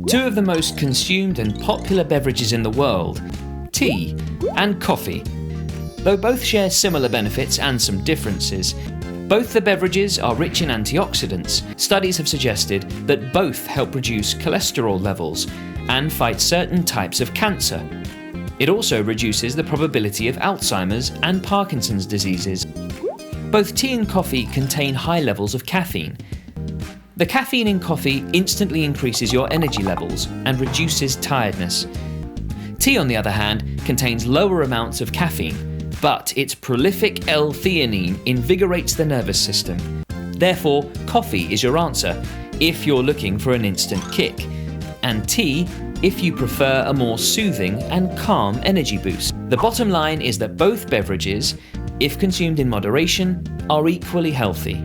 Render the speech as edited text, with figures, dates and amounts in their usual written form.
Two of the most consumed and popular beverages in the world, tea and coffee. Though both share similar benefits and some differences, both the beverages are rich in antioxidants. Studies have suggested that both help reduce cholesterol levels and fight certain types of cancer. It also reduces the probability of Alzheimer's and Parkinson's diseases. Both tea and coffee contain high levels of caffeine. The caffeine in coffee instantly increases your energy levels and reduces tiredness. Tea, on the other hand, contains lower amounts of caffeine, but its prolific L-theanine invigorates the nervous system. Therefore, coffee is your answer if you're looking for an instant kick, and tea if you prefer a more soothing and calm energy boost. The bottom line is that both beverages, if consumed in moderation, are equally healthy.